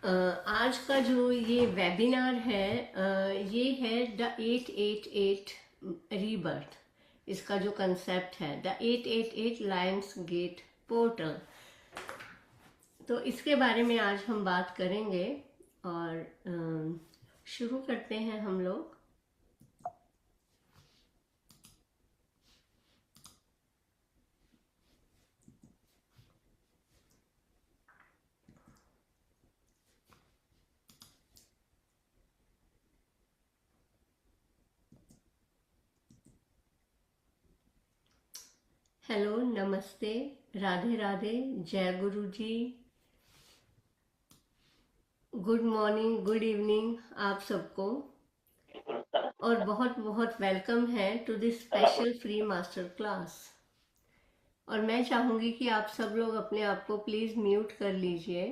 आज का जो ये वेबिनार है ये है द 888 रीबर्थ। इसका जो कंसेप्ट है द 888 लायंस गेट पोर्टल। तो इसके बारे में आज हम बात करेंगे और शुरू करते हैं हम लोग। हेलो, नमस्ते, राधे राधे, जय गुरु जी, गुड मॉर्निंग, गुड इवनिंग आप सबको। और बहुत बहुत वेलकम है to this special free master class. और मैं चाहूंगी कि आप सब लोग अपने आप को प्लीज म्यूट कर लीजिए,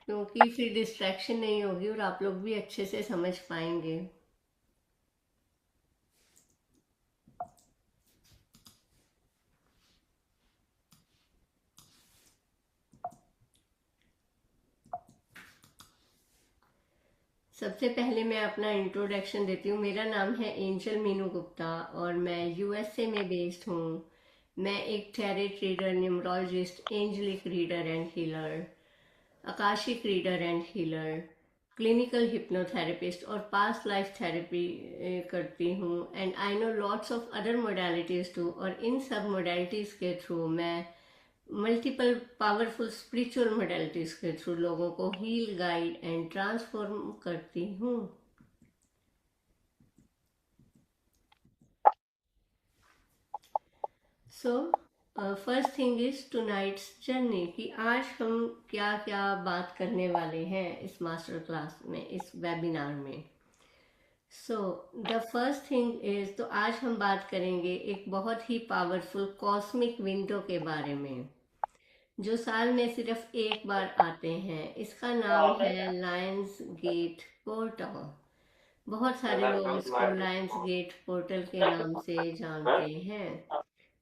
क्योंकि फिर डिस्ट्रैक्शन नहीं होगी और आप लोग भी अच्छे से समझ पाएंगे। सबसे पहले मैं अपना इंट्रोडक्शन देती हूँ। मेरा नाम है एंजल मीनू गुप्ता और मैं यूएसए में बेस्ड हूँ। मैं एक tarot reader, numerologist, angelic reader and healer, akashic reader and healer, clinical hypnotherapist और पास्ट लाइफ थेरेपी करती हूँ। And I know lots of other modalities too. और इन सब मोडालिटीज़ के थ्रू मैं मल्टीपल पावरफुल स्पिरिचुअल मोडालिटीज़ के थ्रू लोगों को हील, गाइड एंड ट्रांसफॉर्म करती हूँ। So first thing is tonight's journey, कि आज हम क्या क्या बात करने वाले हैं इस मास्टर क्लास में, इस वेबिनार में। So the first thing is, तो आज हम बात करेंगे एक बहुत ही पावरफुल कॉस्मिक विंडो के बारे में, जो साल में सिर्फ एक बार आते हैं। इसका नाम है लायंस गेट पोर्टल। बहुत सारे लोग इसको लायंस गेट पोर्टल के नाम से जानते हैं।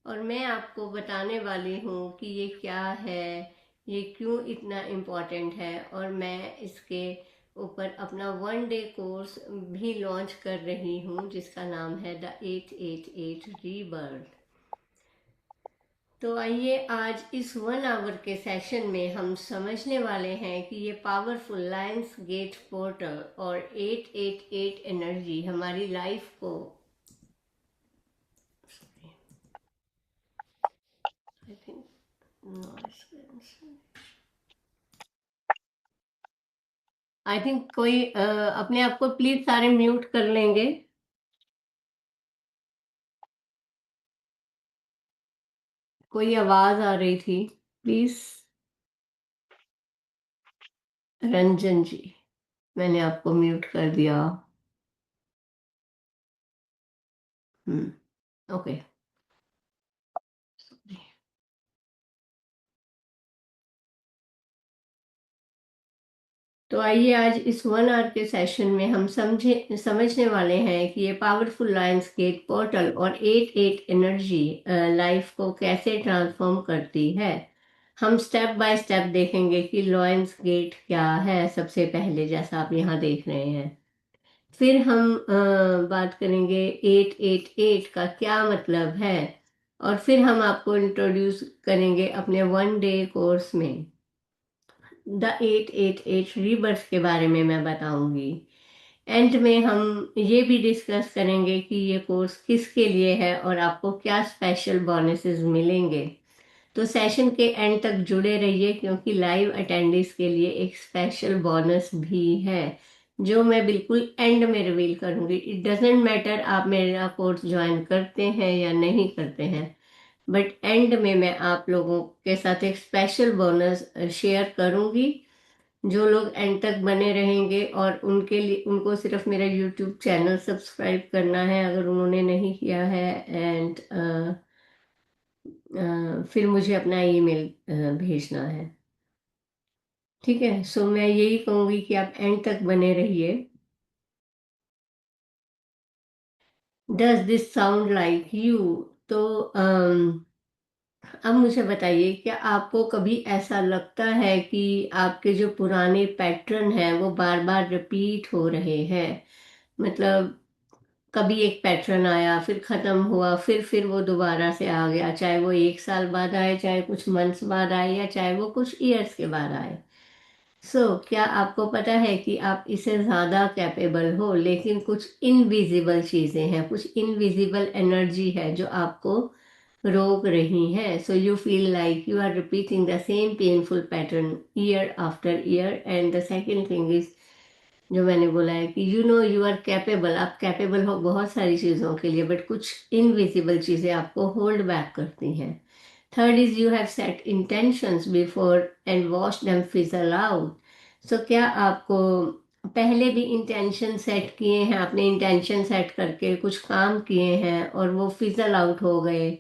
और मैं आपको बताने वाली हूँ कि ये क्या है, ये क्यों इतना इम्पोर्टेंट है। और मैं इसके ऊपर अपना 1 डे कोर्स भी लॉन्च कर रही हूँ, जिसका नाम है द 888 रीबर्थ। तो आइए आज इस 1 आवर के सेशन में हम समझने वाले हैं कि ये पावरफुल लायंस गेट पोर्टल और 888 एनर्जी हमारी लाइफ को, आई थिंक आई थिंक कोई अपने आप को प्लीज सारे म्यूट कर लेंगे। कोई आवाज आ रही थी, प्लीज। रंजन जी, मैंने आपको म्यूट कर दिया। ओके। तो आइए आज इस 1 आवर के सेशन में हम समझने वाले हैं कि ये पावरफुल लायंस गेट पोर्टल और 8 एनर्जी लाइफ को कैसे ट्रांसफॉर्म करती है। हम स्टेप बाय स्टेप देखेंगे कि लायंस गेट क्या है सबसे पहले, जैसा आप यहाँ देख रहे हैं। फिर हम बात करेंगे 888 का क्या मतलब है। और फिर हम आपको इंट्रोड्यूस करेंगे अपने 1 डे कोर्स में द 888 रीबर्थ के बारे में मैं बताऊंगी। एंड में हम ये भी डिस्कस करेंगे कि ये कोर्स किसके लिए है और आपको क्या स्पेशल बोनसेस मिलेंगे। तो सेशन के एंड तक जुड़े रहिए, क्योंकि लाइव अटेंडेंस के लिए एक स्पेशल बोनस भी है, जो मैं बिल्कुल एंड में रिवील करूंगी। इट डजेंट मैटर आप मेरा कोर्स ज्वाइन करते हैं या नहीं करते हैं, बट एंड में मैं आप लोगों के साथ एक स्पेशल बोनस शेयर करूंगी। जो लोग एंड तक बने रहेंगे और उनके लिए, उनको सिर्फ मेरा यूट्यूब चैनल सब्सक्राइब करना है अगर उन्होंने नहीं किया है। एंड फिर मुझे अपना ईमेल भेजना है। ठीक है, सो मैं यही कहूंगी कि आप एंड तक बने रहिए। Does this sound like you? तो अब मुझे बताइए, क्या आपको कभी ऐसा लगता है कि आपके जो पुराने पैटर्न हैं वो बार बार रिपीट हो रहे हैं? मतलब कभी एक पैटर्न आया, फिर खत्म हुआ, फिर वो दोबारा से आ गया, चाहे वो 1 साल बाद आए, चाहे कुछ मंथ्स बाद आए, या चाहे वो कुछ ईयर्स के बाद आए। क्या आपको पता है कि आप इससे ज्यादा कैपेबल हो, लेकिन कुछ इनविजिबल चीजें हैं, कुछ इनविजिबल एनर्जी है जो आपको रोक रही है। So you feel like you are repeating the same painful pattern year after year. And the second thing is, जो मैंने बोला है कि you know you are capable, आप कैपेबल हो बहुत सारी चीज़ों के लिए, बट कुछ इनविजिबल चीज़ें आपको होल्ड बैक करती हैं। Third is, you have set intentions before and watch them fizzle out. क्या आपको पहले भी इंटेंशन सेट किए हैं, आपने इंटेंशन सेट करके कुछ काम किए हैं और वो फिजल आउट हो गए,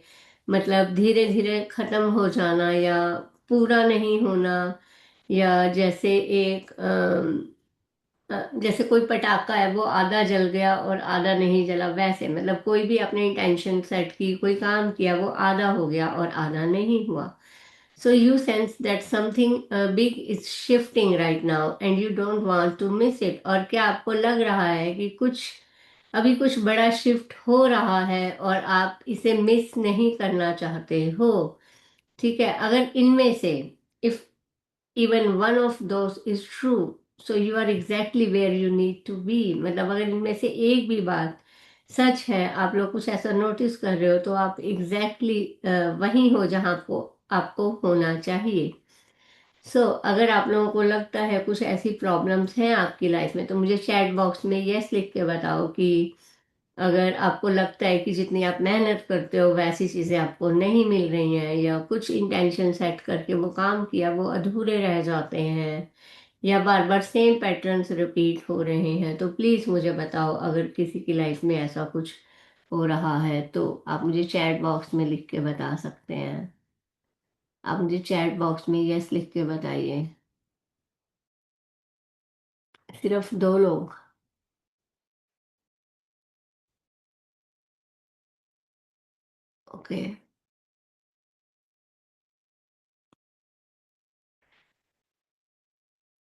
मतलब धीरे धीरे खत्म हो जाना, या पूरा नहीं होना, या जैसे जैसे कोई पटाखा है, वो आधा जल गया और आधा नहीं जला, वैसे मतलब कोई भी आपने इंटेंशन सेट की, कोई काम किया, वो आधा हो गया और आधा नहीं हुआ। So you sense that something big is shifting right now and you don't want to miss it. और क्या आपको लग रहा है कि अभी कुछ बड़ा शिफ्ट हो रहा है और आप इसे मिस नहीं करना चाहते हो? ठीक है, अगर इनमें से if even one of those is true, so you are exactly where you need to be। मतलब अगर इनमें से एक भी बात सच है, आप लोग कुछ ऐसा नोटिस कर रहे हो, तो आप एग्जैक्टली वहीं हो जहां को आपको होना चाहिए। अगर आप लोगों को लगता है कुछ ऐसी प्रॉब्लम्स हैं आपकी लाइफ में, तो मुझे चैट बॉक्स में यस लिख के बताओ कि अगर आपको लगता है कि जितनी आप मेहनत करते हो वैसी चीज़ें आपको नहीं मिल रही हैं, या कुछ इंटेंशन सेट करके वो काम किया वो अधूरे रह जाते हैं, या बार बार सेम पैटर्न्स रिपीट हो रहे हैं, तो प्लीज़ मुझे बताओ। अगर किसी की लाइफ में ऐसा कुछ हो रहा है तो आप मुझे चैट बॉक्स में लिख के बता सकते हैं। आप मुझे चैट बॉक्स में यस लिख के बताइए। सिर्फ 2 लोग? ओके।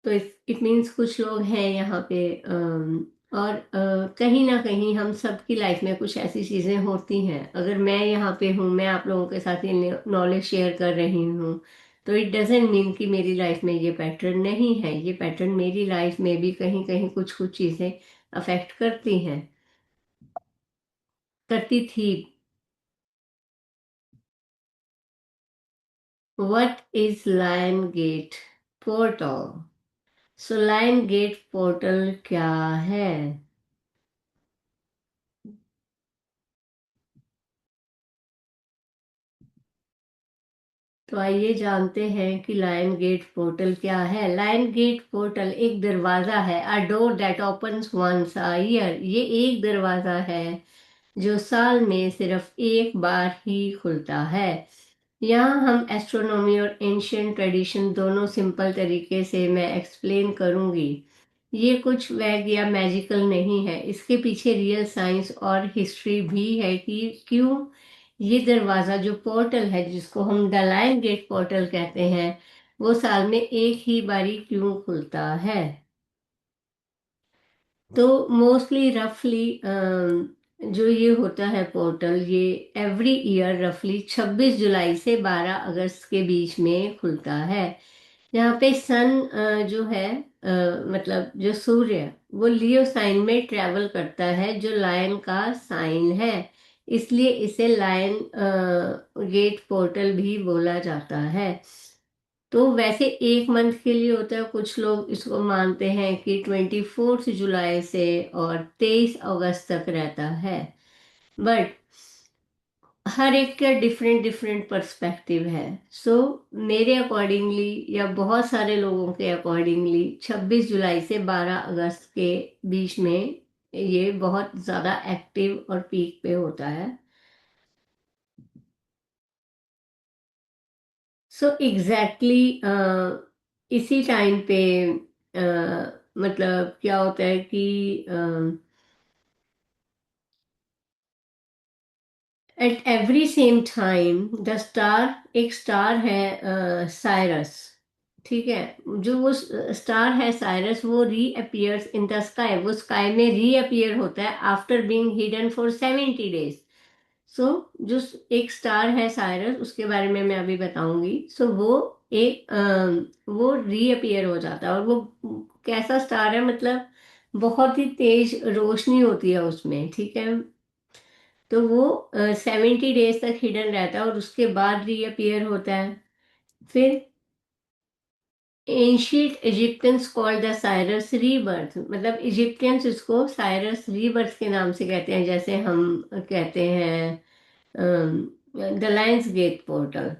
तो इट मीन्स कुछ लोग हैं यहाँ पे। और कहीं ना कहीं हम सबकी लाइफ में कुछ ऐसी चीज़ें होती हैं। अगर मैं यहाँ पे हूँ, मैं आप लोगों के साथ ये नॉलेज शेयर कर रही हूँ, तो इट डजेंट मीन कि मेरी लाइफ में ये पैटर्न नहीं है। ये पैटर्न मेरी लाइफ में भी कहीं कहीं कुछ कुछ चीज़ें अफेक्ट करती हैं, करती थी। What is lion gate portal? Lion gate portal क्या है? तो आइए जानते हैं कि लायन गेट पोर्टल क्या है। लायन गेट पोर्टल एक दरवाजा है, a door that opens once a year. ये एक दरवाजा है जो साल में सिर्फ एक बार ही खुलता है। यहाँ हम एस्ट्रोनॉमी और एंशियंट ट्रेडिशन दोनों सिंपल तरीके से मैं एक्सप्लेन करूंगी। ये कुछ वैग या मैजिकल नहीं है, इसके पीछे रियल साइंस और हिस्ट्री भी है कि क्यों ये दरवाजा, जो पोर्टल है जिसको हम द लायन गेट पोर्टल कहते हैं, वो साल में एक ही बारी क्यों खुलता है। तो मोस्टली रफली जो ये होता है पोर्टल, ये एवरी ईयर रफली 26 जुलाई से 12 अगस्त के बीच में खुलता है। यहाँ पे सन जो है, मतलब जो सूर्य, वो लियो साइन में ट्रेवल करता है, जो लायन का साइन है। इसलिए इसे लायन गेट पोर्टल भी बोला जाता है। तो वैसे एक मंथ के लिए होता है। कुछ लोग इसको मानते हैं कि 24 जुलाई से और 23 अगस्त तक रहता है, बट हर एक का डिफरेंट डिफरेंट पर्सपेक्टिव है। मेरे अकॉर्डिंगली या बहुत सारे लोगों के अकॉर्डिंगली 26 जुलाई से 12 अगस्त के बीच में ये बहुत ज़्यादा एक्टिव और पीक पे होता है। एग्जैक्टली इसी टाइम पे मतलब क्या होता है कि at every same time the star, एक स्टार है साइरस, ठीक है, जो वो स्टार है साइरस वो रीअपियर्स इन द स्काई, वो स्काई में रीअपियर होता है after being hidden for 70 days. So जो एक स्टार है साइरस, उसके बारे में मैं अभी बताऊंगी। सो वो एक वो रीअपियर हो जाता है, और वो कैसा स्टार है, मतलब बहुत ही तेज रोशनी होती है उसमें, ठीक है। तो वो 70 डेज तक हिडन रहता है और उसके बाद रीअपियर होता है। फिर ancient Egyptians called the Sirius rebirth, मतलब इजिप्टियंस इसको साइरस रीबर्थ के नाम से कहते हैं, जैसे हम कहते हैं the lions gate portal.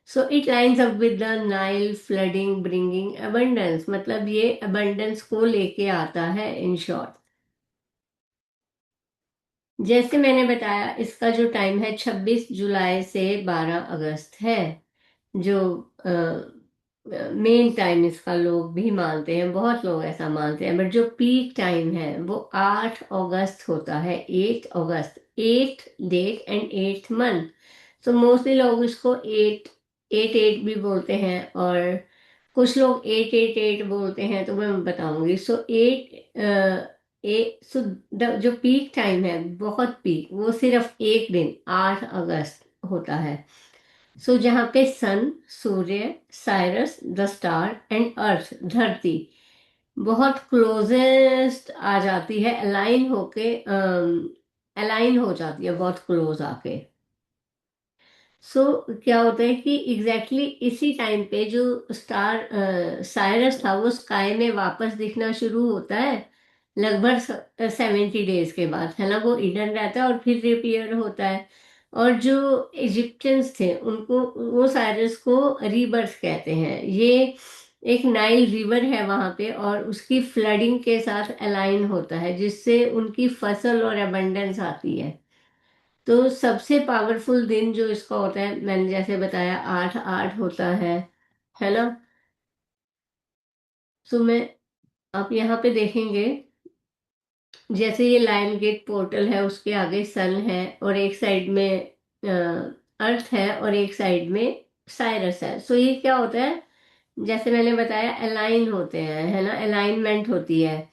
So it lines up with the Nile flooding bringing abundance, मतलब ये अबंडेंस को लेके आता है इन शॉर्ट। जैसे मैंने बताया, इसका जो टाइम है 26 जुलाई से 12 अगस्त है, जो मेन टाइम इसका लोग भी मानते हैं, बहुत लोग ऐसा मानते हैं, बट जो पीक टाइम है वो 8 अगस्त होता है। 8 अगस्त, 8 date and 8 month. So mostly लोग इसको 8 8 8 भी बोलते हैं, और कुछ लोग 8 8 8 बोलते हैं, तो मैं बताऊंगी। सो सो जो पीक टाइम है, बहुत पीक, वो सिर्फ एक दिन 8 अगस्त होता है। सो जहाँ पे सन, सूर्य, Sirius the star and earth, धरती, बहुत क्लोजेस्ट आ जाती है, अलाइन होके, अलाइन हो जाती है बहुत क्लोज आके। सो क्या होता है कि इसी टाइम पे जो स्टार साइरस था वो स्काई में वापस दिखना शुरू होता है, लगभग 70 डेज के बाद, है ना। वो ईडन रहता है और फिर रिपेयर होता है। और जो इजिप्शियंस थे उनको, वो साइरस को रीबर्थ कहते हैं। ये एक नाइल रिवर है वहां पे, और उसकी फ्लडिंग के साथ अलाइन होता है, जिससे उनकी फसल और अबंडेंस आती है। तो सबसे पावरफुल दिन जो इसका होता है, मैंने जैसे बताया 8 8 होता है ना। तो मैं, आप यहाँ पे देखेंगे, जैसे ये लायन गेट पोर्टल है, उसके आगे सन है, और एक साइड में अर्थ है, और एक साइड में साइरस है। सो ये क्या होता है, जैसे मैंने बताया अलाइन होते हैं, है ना, अलाइनमेंट होती है।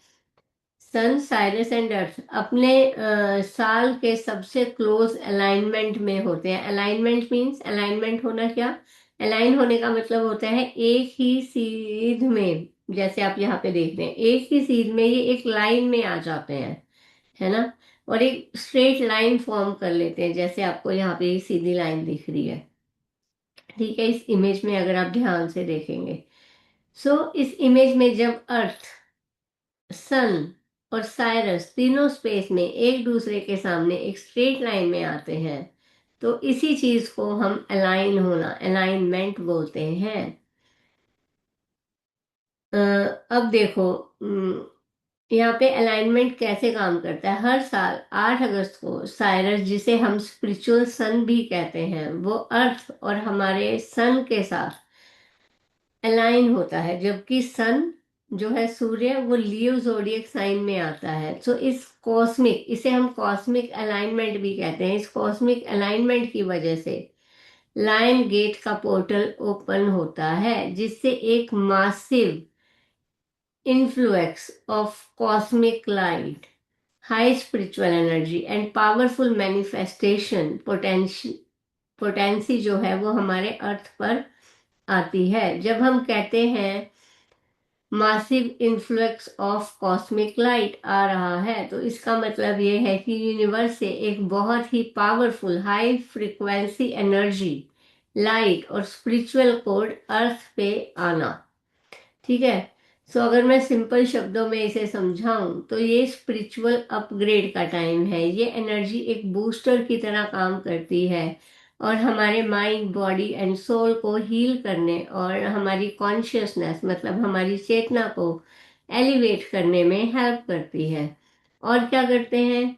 सन, साइरस एंड अर्थ अपने साल के सबसे क्लोज अलाइनमेंट में होते हैं। अलाइनमेंट मींस, अलाइनमेंट होना क्या, अलाइन होने का मतलब होता है एक ही सीध में, जैसे आप यहाँ पे देख रहे हैं, एक ही सीध में ये एक लाइन में आ जाते हैं, है ना, और एक स्ट्रेट लाइन फॉर्म कर लेते हैं, जैसे आपको यहाँ पे एक सीधी लाइन दिख रही है, ठीक है, इस इमेज में अगर आप ध्यान से देखेंगे। सो इस इमेज में जब अर्थ, सन और साइरस तीनों स्पेस में एक दूसरे के सामने एक स्ट्रेट लाइन में आते हैं, तो इसी चीज को हम अलाइन होना, अलाइनमेंट बोलते हैं। अब देखो, यहाँ पे अलाइनमेंट कैसे काम करता है। हर साल 8 अगस्त को साइरस, जिसे हम स्पिरिचुअल सन भी कहते हैं, वो अर्थ और हमारे सन के साथ अलाइन होता है, जबकि सन जो है सूर्य, वो लियो जोडियक साइन में आता है। सो इस कॉस्मिक, इसे हम कॉस्मिक अलाइनमेंट भी कहते हैं, इस कॉस्मिक अलाइनमेंट की वजह से लायन गेट का पोर्टल ओपन होता है, जिससे एक massive influence of cosmic light, high spiritual energy and powerful manifestation potency जो है वो हमारे अर्थ पर आती है। जब हम कहते हैं massive influence of cosmic light आ रहा है, तो इसका मतलब ये है कि यूनिवर्स से एक बहुत ही powerful high frequency energy, light और स्पिरिचुअल कोड अर्थ पे आना, ठीक है। सो अगर मैं सिंपल शब्दों में इसे समझाऊं, तो ये स्पिरिचुअल अपग्रेड का टाइम है। ये एनर्जी एक बूस्टर की तरह काम करती है, और हमारे माइंड, बॉडी एंड सोल को हील करने, और हमारी कॉन्शियसनेस, मतलब हमारी चेतना को एलिवेट करने में हेल्प करती है। और क्या करते हैं,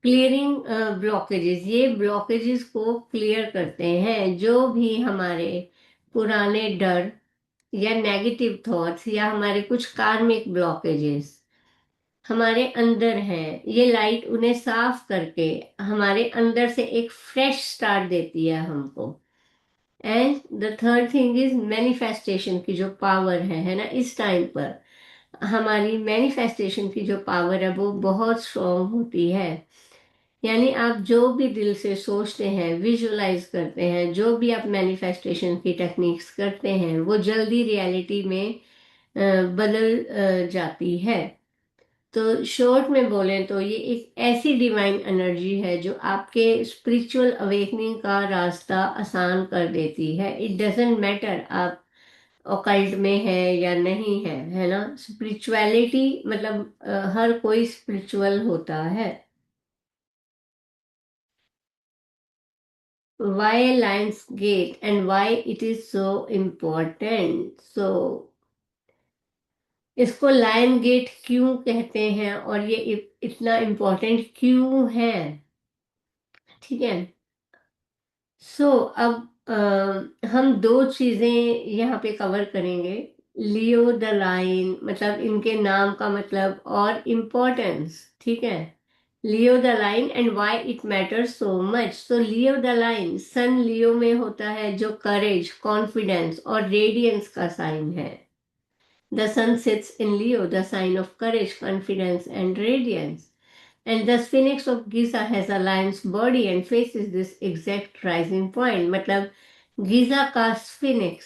क्लियरिंग ब्लॉकेजेस, ये ब्लॉकेजेस को क्लियर करते हैं, जो भी हमारे पुराने डर या नेगेटिव थॉट्स या हमारे कुछ कार्मिक ब्लॉकेजेस, हमारे अंदर है। ये लाइट उन्हें साफ करके हमारे अंदर से एक फ्रेश स्टार्ट देती है हमको। And the third thing is manifestation की जो पावर है ना, इस टाइम पर हमारी मैनिफेस्टेशन की जो पावर है वो बहुत स्ट्रांग होती है। यानी आप जो भी दिल से सोचते हैं, विजुलाइज करते हैं, जो भी आप मैनिफेस्टेशन की टेक्निक्स करते हैं, वो जल्दी रियलिटी में बदल जाती है। तो शॉर्ट में बोलें तो ये एक ऐसी डिवाइन एनर्जी है जो आपके स्पिरिचुअल अवेकनिंग का रास्ता आसान कर देती है। इट डजेंट मैटर आप ऑकल्ट में है या नहीं है ना। स्पिरिचुअलिटी मतलब हर कोई स्पिरिचुअल होता है। Why Lions Gate and why it is so important? So इसको लायन गेट क्यों कहते हैं और ये इतना इम्पोर्टेंट क्यों है? ठीक है। अब हम दो चीजें यहाँ पे कवर करेंगे। लियो द लाइन मतलब इनके नाम का मतलब और इम्पोर्टेंस। ठीक है। Leo the line and why it matters so much. तो लियो द लाइन सन लियो में होता है जो करेज, कॉन्फिडेंस और रेडियंस का साइन है। The sun sits in Leo, the sign of courage, confidence and radiance. And the phoenix of Giza has a lion's body and faces this exact rising point। मतलब Giza का स्फिनिक्स,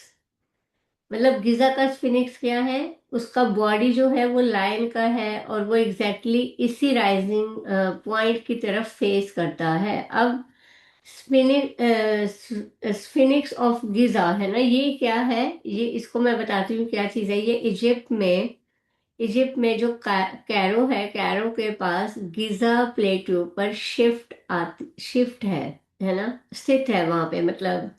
मतलब Giza का स्फिनिक्स क्या है? उसका body जो है वो लायन का है और वो एग्जैक्टली इसी राइजिंग पॉइंट की तरफ फेस करता है। अब स्फिनिक्स ऑफ गीजा है ना, ये क्या है? ये इसको मैं बताती हूँ क्या चीज़ है। ये इजिप्ट में जो कैरो है, कैरो के पास गिजा प्लेटू पर शिफ्ट है ना, स्थित है वहां पे। मतलब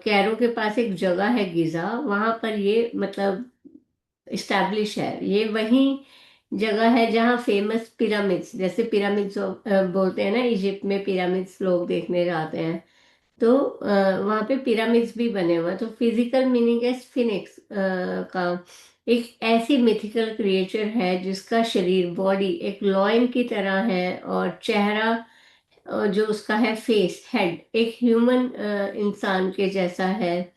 कैरो के पास एक जगह है गिजा, वहां पर ये मतलब इस्टेब्लिश है। ये वही जगह है जहाँ फेमस पिरामिड्स, जैसे पिरामिड्स बोलते हैं ना, इजिप्ट में पिरामिड्स लोग देखने जाते हैं। तो वहाँ पे पिरामिड्स भी बने हुए हैं। तो फिजिकल मीनिंग है स्फिनिक्स का एक ऐसी मिथिकल क्रिएचर है जिसका शरीर, बॉडी एक लॉयन की तरह है और चेहरा जो उसका है, फेस, हेड एक ह्यूमन इंसान के जैसा है।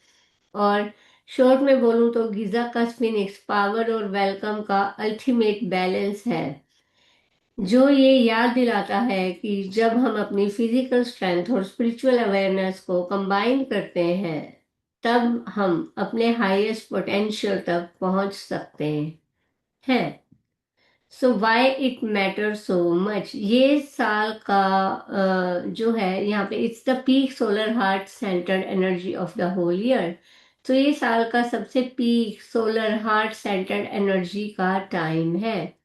और शॉर्ट में बोलूं तो गिजा का स्फिनिक्स पावर और वेलकम का अल्टीमेट बैलेंस है, जो ये याद दिलाता है कि जब हम अपनी फिजिकल स्ट्रेंथ और स्पिरिचुअल अवेयरनेस को कंबाइन करते हैं तब हम अपने हाईएस्ट पोटेंशियल तक पहुंच सकते हैं। So why it matter so much? ये साल का जो है यहाँ पे, it's the peak solar heart centred energy of the whole year. तो ये साल का सबसे peak solar heart centred energy का टाइम है।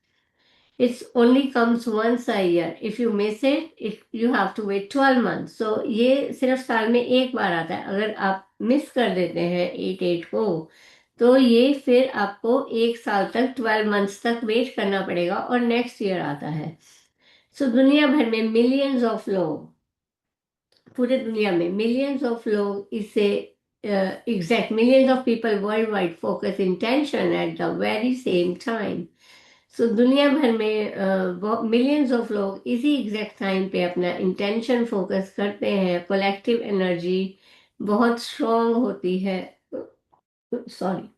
It's only comes once a year. If you miss it, you have to wait 12 months. So ये सिर्फ साल में एक बार आता है। अगर आप मिस कर देते हैं 8/8 को, तो ये फिर आपको एक साल तक, 12 मंथ्स तक वेट करना पड़ेगा और नेक्स्ट ईयर आता है। दुनिया भर में मिलियंस ऑफ लोग, पूरे दुनिया में मिलियंस ऑफ लोग इसे exact millions of people world wide focus intention at the very same time. दुनिया भर में मिलियंस ऑफ लोग इसी एग्जैक्ट टाइम पे अपना इंटेंशन फोकस करते हैं। कलेक्टिव एनर्जी बहुत स्ट्रांग होती है। सॉरी।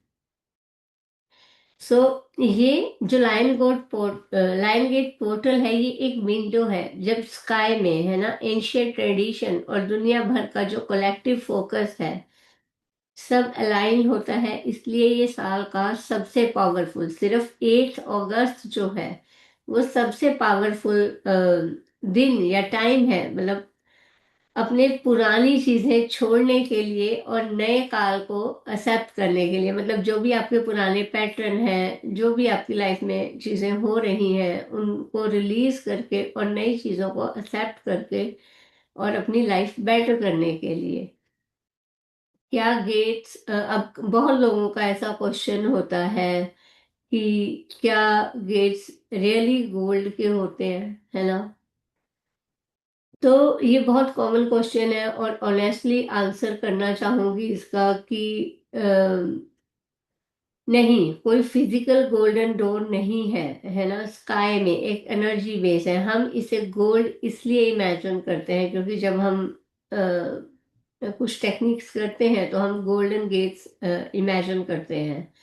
सो ये जो लाइन गेट पोर्टल है, ये एक विंडो है जब स्काई में है ना, एंशियंट ट्रेडिशन और दुनिया भर का जो कलेक्टिव फोकस है सब अलाइन होता है। इसलिए ये साल का सबसे पावरफुल, सिर्फ 8 अगस्त जो है वो सबसे पावरफुल दिन या टाइम है। मतलब अपने पुरानी चीजें छोड़ने के लिए और नए काल को एक्सेप्ट करने के लिए, मतलब जो भी आपके पुराने पैटर्न हैं, जो भी आपकी लाइफ में चीजें हो रही हैं, उनको रिलीज करके और नई चीजों को एक्सेप्ट करके और अपनी लाइफ बेटर करने के लिए। क्या गेट्स, अब बहुत लोगों का ऐसा क्वेश्चन होता है कि क्या गेट्स रियली गोल्ड के होते हैं, है ना? तो ये बहुत कॉमन क्वेश्चन है और ऑनेस्टली आंसर करना चाहूंगी इसका कि नहीं, कोई फिजिकल गोल्डन डोर नहीं है, है ना। स्काई में एक एनर्जी बेस है। हम इसे गोल्ड इसलिए इमेजिन करते हैं क्योंकि जब हम कुछ टेक्निक्स करते हैं तो हम गोल्डन गेट्स इमेजिन करते हैं।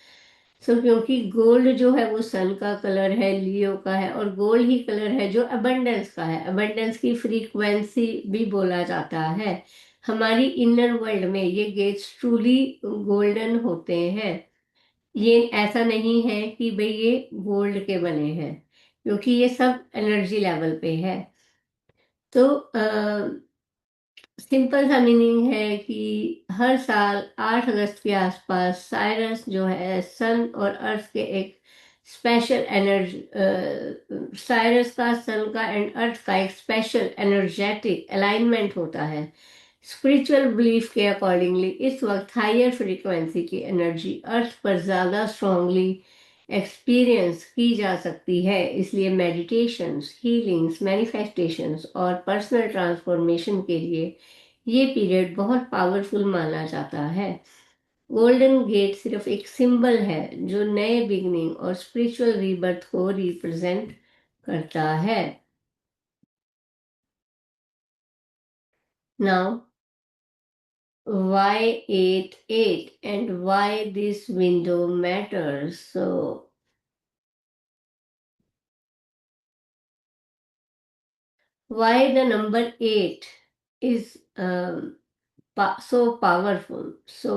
क्योंकि गोल्ड जो है वो सन का कलर है, लियो का है, और गोल्ड ही कलर है जो अबंडेंस का है। अबंडेंस की फ्रीक्वेंसी भी बोला जाता है। हमारी इनर वर्ल्ड में ये गेट्स ट्रूली गोल्डन होते हैं। ये ऐसा नहीं है कि भाई ये गोल्ड के बने हैं, क्योंकि ये सब एनर्जी लेवल पे है। तो सिंपल सा मीनिंग है कि हर साल 8 अगस्त के आसपास साइरस जो है सन और अर्थ के एक स्पेशल एनर्जी, साइरस का सन का एंड अर्थ का एक स्पेशल एनर्जेटिक अलाइनमेंट होता है। स्पिरिचुअल बिलीफ के अकॉर्डिंगली इस वक्त हायर फ्रीक्वेंसी की एनर्जी अर्थ पर ज़्यादा स्ट्रांगली एक्सपीरियंस की जा सकती है। इसलिए मेडिटेशंस, हीलिंग्स, मैनिफेस्टेशंस और पर्सनल ट्रांसफॉर्मेशन के लिए ये पीरियड बहुत पावरफुल माना जाता है। गोल्डन गेट सिर्फ एक सिंबल है जो नए बिगनिंग और स्पिरिचुअल रीबर्थ को रिप्रेजेंट करता है। Now, why 8 8 and why this window matters? So why the number 8 is so powerful? So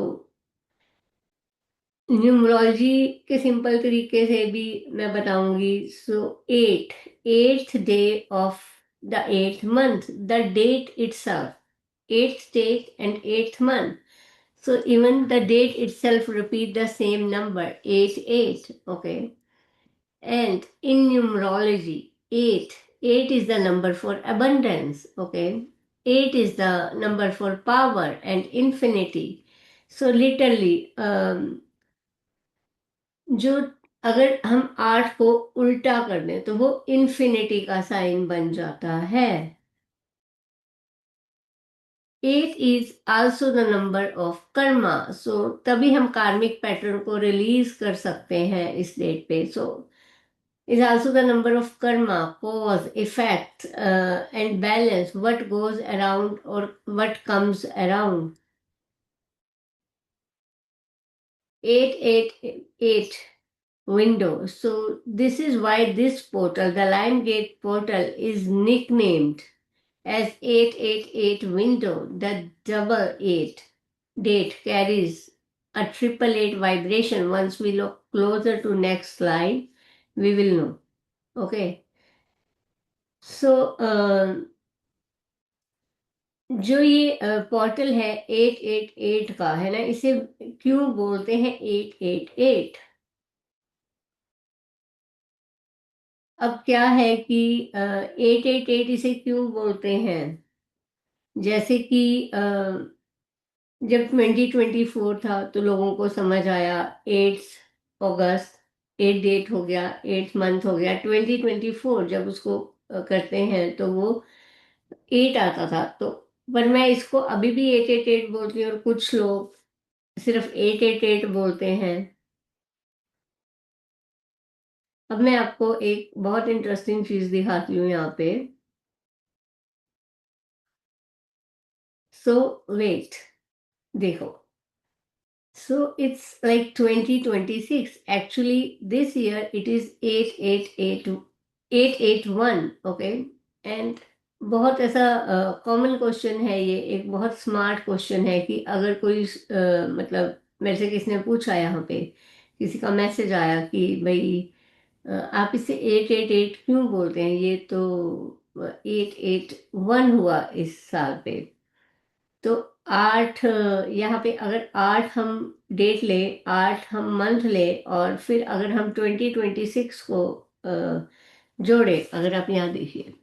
numerology के सिंपल तरीके से भी मैं बताऊंगी। So eight, eighth day of the eighth month, the date itself, eighth day and eighth month. So even the date itself repeat the same number, 8 8, okay? And in numerology, 8 is the number for abundance, okay? 8 is the number for power and infinity. So literally, जो अगर हम 8 को उल्टा कर दें तो वो infinity का साइन बन जाता है। 8 is also the number of karma. So तभी हम कार्मिक पैटर्न को रिलीज कर सकते हैं इस डेट पे। So is also the number of karma, cause, effect, and balance, what goes around or what comes around. 8 8 8 window. So this is why this portal, the Lion Gate portal, is nicknamed as 8 8 8 window. The double 8 date carries a triple 8 vibration. Once we look closer to next slide, we will know. Okay. So जो ये portal है 8 8 8 का, है ना, इसे क्यों बोलते हैं 8 8 8? अब क्या है कि 8 8 8 इसे क्यों बोलते हैं? जैसे कि जब 2024 था तो लोगों को समझ आया 8 अगस्त, 8 डेट हो गया, 8 मंथ हो गया। 2024 जब उसको करते हैं तो वो 8 आता था। तो पर मैं इसको अभी भी 8 8 8 बोलती हूँ और कुछ लोग सिर्फ 8 8 8 बोलते हैं। अब मैं आपको एक बहुत इंटरेस्टिंग चीज दिखाती हूँ यहाँ पे। सो वेट, देखो। So it's like 2026. Actually, this year it is 8 8 8 8 8 1, okay? And बहुत ऐसा कॉमन क्वेश्चन है ये, एक बहुत स्मार्ट क्वेश्चन है कि अगर कोई मतलब मेरे से किसी ने पूछा, यहाँ पे किसी का मैसेज आया कि भाई आप इसे 8 8 8 क्यों बोलते हैं? ये तो 8 8 1 हुआ इस साल पे। तो 8, यहाँ पे अगर 8 हम डेट ले, 8 हम मंथ ले, और फिर अगर हम 2026 को जोड़े, अगर आप यहाँ देखिए,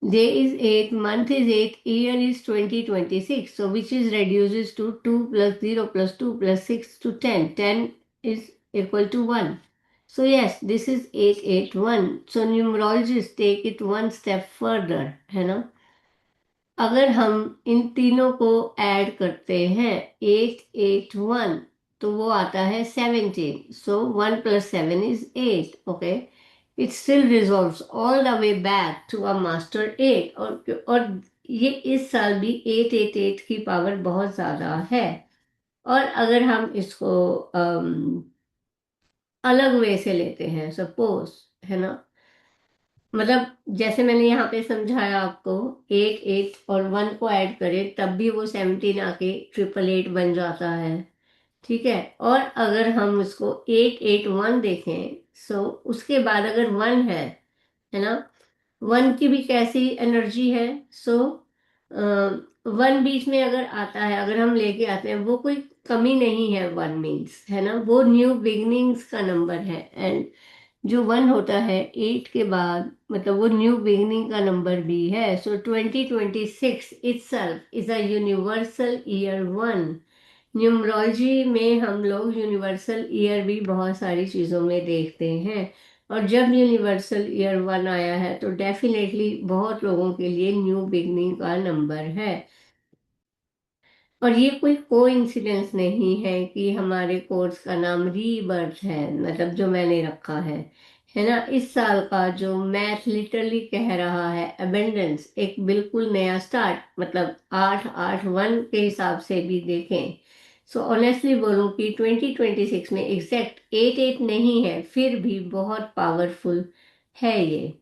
day is 8, month is 8, year is 2026, so which is reduces to 2 plus 0 plus 2 plus 6 to 10. 10 is equal to 1. So yes, this is 8 8 1. So numerologists take it one step further, है ना। अगर हम इन तीनों को ऐड करते हैं 8 8 1, तो वो आता है 17. So 1 + 7 = 8. Okay, it still resolves all the way back to a master 8. और ये इस साल भी 888 की पावर बहुत ज्यादा है. और अगर हम इसको अलग वे से लेते हैं, सपोज, है ना, मतलब जैसे मैंने यहाँ पे समझाया आपको, 8 8 और 1 को ऐड करें तब भी वो 17 आके 888 बन जाता है. ठीक है. और अगर हम उसको 881 देखें, सो उसके बाद अगर 1 है ना, 1 की भी कैसी एनर्जी है. सो 1 बीच में अगर आता है, अगर हम लेके आते हैं, वो कोई कमी नहीं है. 1 मीन्स, है ना, वो न्यू बिगनिंग्स का नंबर है. एंड जो 1 होता है 8 के बाद, मतलब वो न्यू बिगनिंग का नंबर भी है. सो 2026 itself is a universal year 1. Numerology में हम लोग यूनिवर्सल ईयर भी बहुत सारी चीज़ों में देखते हैं. और जब यूनिवर्सल ईयर 1 आया है तो डेफिनेटली बहुत लोगों के लिए न्यू बिगनिंग का नंबर है. और ये कोई कोइंसिडेंस नहीं है कि हमारे कोर्स का नाम रीबर्थ है, मतलब जो मैंने रखा है ना. इस साल का जो मैथ लिटरली कह रहा है अबेंडेंस, एक बिल्कुल नया स्टार्ट, मतलब 881 के हिसाब से भी देखें. सो ऑनेस्टली बोलूं कि 2026 में एग्जैक्ट 88 नहीं है, फिर भी बहुत पावरफुल है ये.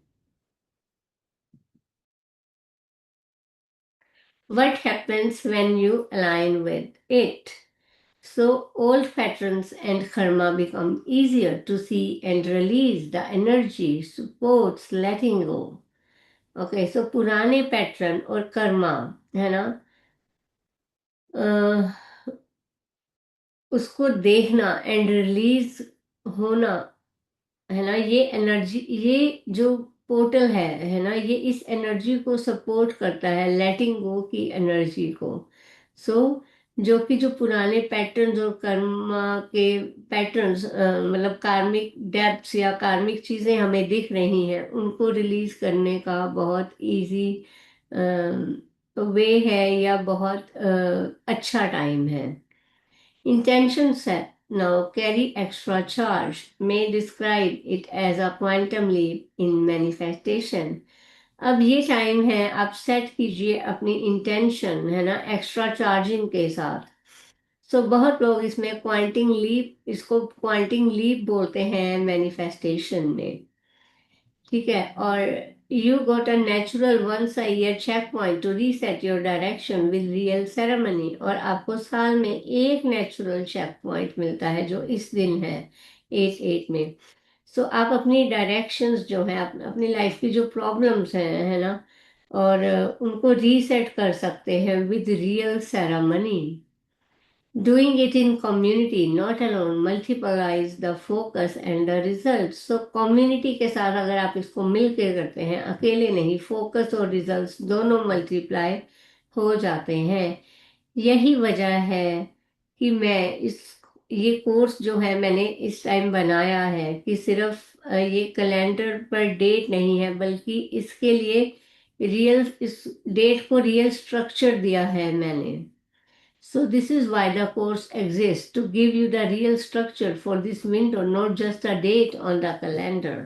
What happens when you align with it? So, old patterns and karma become easier to see and release. The energy supports letting go. Okay, so पुराने पैटर्न और कर्मा, है ना, अह, उसको देखना एंड रिलीज होना, है ना, ये एनर्जी, ये जो पोर्टल है ना, ये इस एनर्जी को सपोर्ट करता है, लेटिंग गो की एनर्जी को. सो जो कि जो पुराने पैटर्न्स और कर्मा के पैटर्न्स, मतलब कार्मिक डेब्ट्स या कार्मिक चीजें हमें दिख रही हैं, उनको रिलीज करने का बहुत इजी वे है, या बहुत अच्छा टाइम है. Intention set now carry extra charge, may describe it as a quantum leap in manifestation. अब ये टाइम है, आप सेट कीजिए अपनी इंटेंशन, है ना, एक्स्ट्रा चार्जिंग के साथ. सो बहुत लोग इसमें क्वांटिंग लीप, इसको क्वांटिंग लीप बोलते हैं मैनिफेस्टेशन में. ठीक है. और you got a natural once a year checkpoint to reset your direction with real ceremony. और आपको साल में एक नेचुरल चेक पॉइंट मिलता है जो इस दिन है, 8 8 में. सो आप अपनी डायरेक्शंस जो है, अपनी लाइफ की जो प्रॉब्लम्स हैं, है ना, और उनको रीसेट कर सकते हैं with real ceremony. Doing it in community, not alone, multiplies the focus and the results. So community के साथ अगर आप इसको मिल के करते हैं, अकेले नहीं, फोकस और रिजल्ट्स दोनों मल्टीप्लाई हो जाते हैं. यही वजह है कि मैं ये कोर्स जो है मैंने इस टाइम बनाया है, कि सिर्फ ये कैलेंडर पर डेट नहीं है, बल्कि इसके लिए रियल, इस डेट को रियल स्ट्रक्चर दिया है मैंने. So this is why the course exists, to give you the real structure for this window, not just a date on the calendar.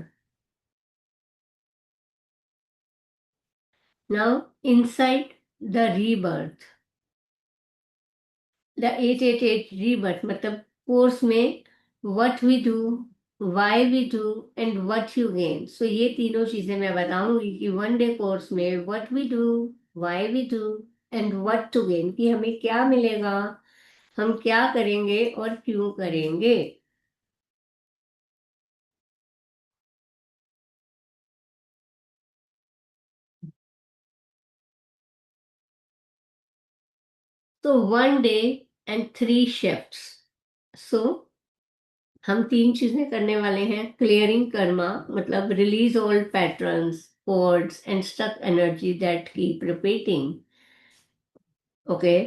Now, inside the rebirth, the 888 rebirth, मतलब course में what we do, why we do and what you gain. So ये तीनों चीजें मैं बताऊंगी कि 1 day course में what we do, why we do and what to gain, कि हमें क्या मिलेगा, हम क्या करेंगे और क्यों करेंगे. तो 1 डे एंड 3 शिफ्ट्स. सो हम 3 चीजें करने वाले हैं. क्लियरिंग कर्मा, मतलब release old patterns, codes and stuck energy that keep repeating. Okay,